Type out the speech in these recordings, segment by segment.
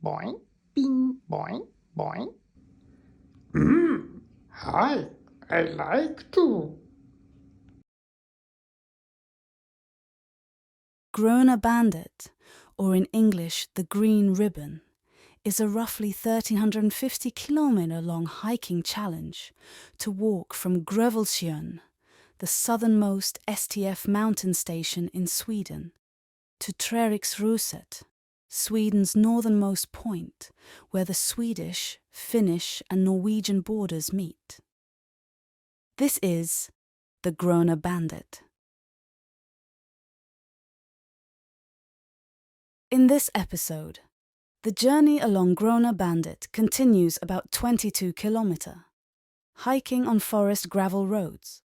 boing, bing, boing, boing. Hi, I like to. Grona Bandit, or in English the Green Ribbon, is a roughly 1,350 kilometre long hiking challenge to walk from Grövelsjön, the southernmost STF mountain station in Sweden, to Treriksröset, Sweden's northernmost point, where the Swedish, Finnish and Norwegian borders meet. This is the Grona Bandit. In this episode, the journey along Grona Bandit continues about 22 kilometre, hiking on forest gravel roads.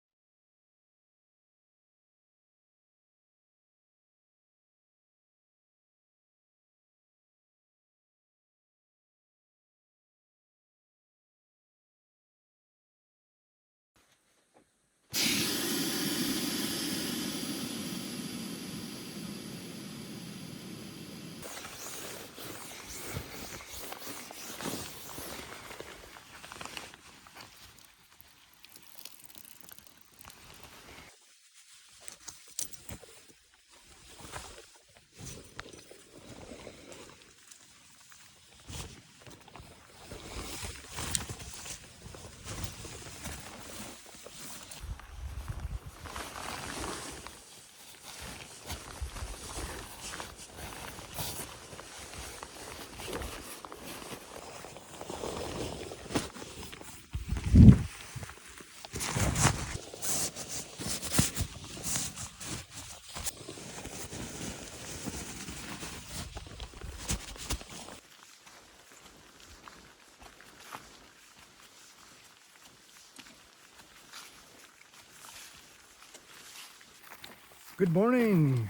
Good morning.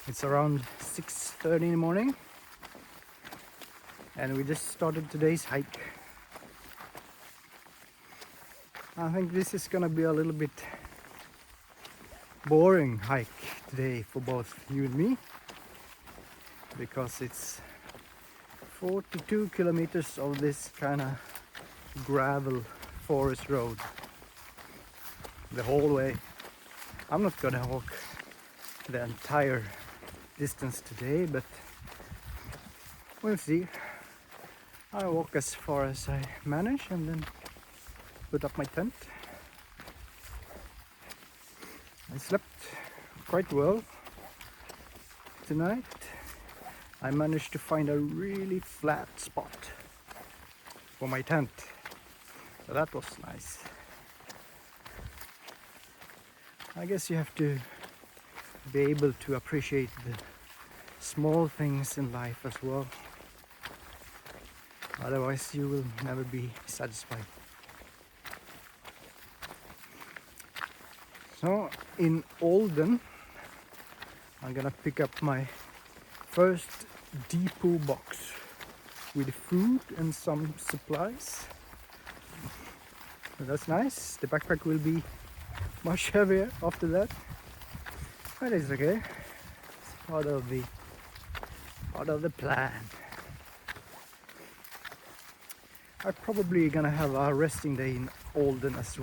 It's around 6:30 in the morning and we just started today's hike. I think this is gonna be a little bit boring hike today for both you and me, because it's 42 kilometers of this kind of gravel forest road the whole way. I'm not gonna walk the entire distance today, but we'll see. I'll walk as far as I manage and then put up my tent. I slept quite well tonight. I managed to find a really flat spot for my tent, so that was nice. I guess you have to be able to appreciate the small things in life as well. Otherwise you will never be satisfied. So in Olden, I'm gonna pick up my first depot box with food and some supplies. So that's nice. The backpack will be much heavier after that, but it's okay. It's part of the plan. I'm probably gonna have a resting day in Olden as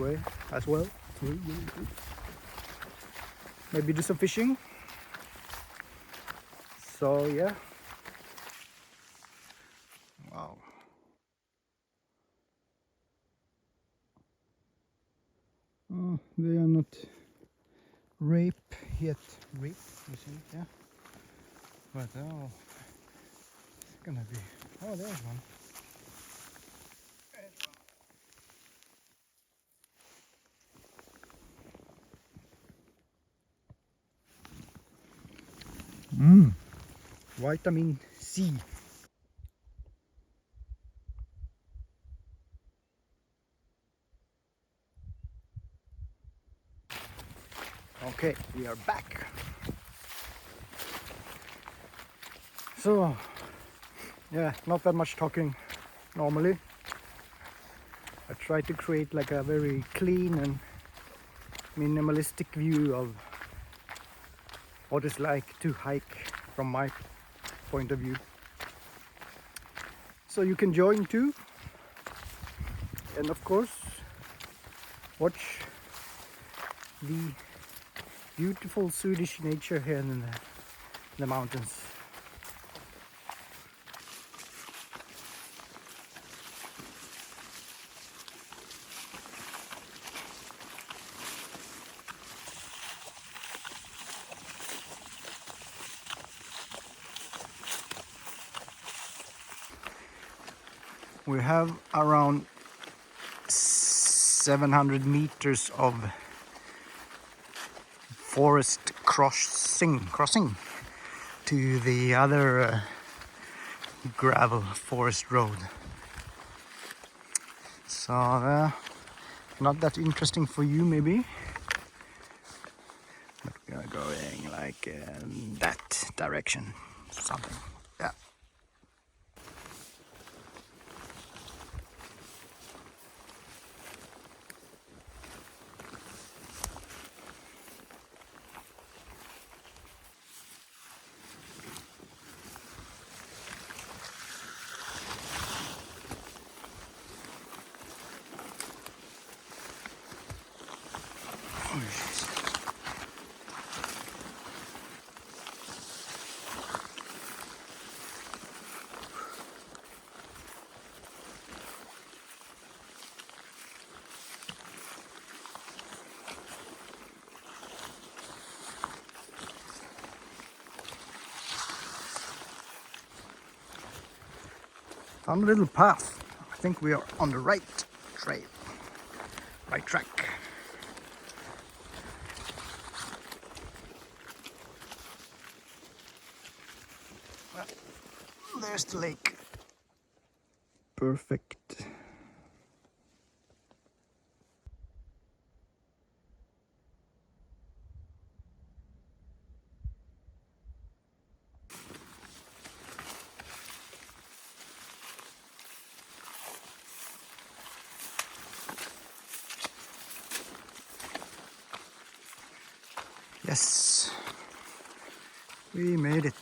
well. Maybe do some fishing. So yeah. Wow. Oh, they are not rape yet. Rape, you see? Yeah. But oh, it's gonna be. Oh, there's one. Vitamin C. Okay, we are back. So, yeah, not that much talking normally. I try to create like a very clean and minimalistic view of what it's like to hike from my point of view. So you can join too, and of course watch the beautiful Swedish nature here in the mountains. We have around 700 meters of forest crossing to the other gravel forest road. So not that interesting for you maybe, but we are going like in that direction, something. Yeah. Found a little path. I think we are on the right trail, right track. Well, there's the lake. Perfect. Yes, we made it.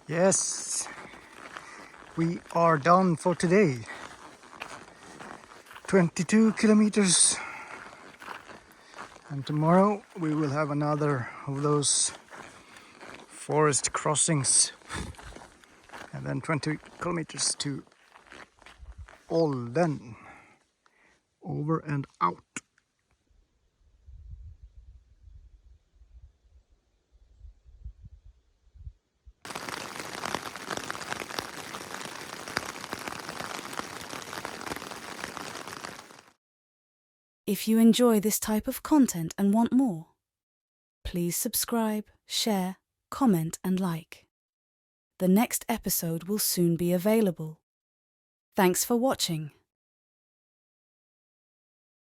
Yes, we are done for today. 22 kilometers. And tomorrow we will have another of those forest crossings. And then 20 kilometers to Olden. Over and out. If you enjoy this type of content and want more, please subscribe, share, comment and like. The next episode will soon be available. Thanks for watching.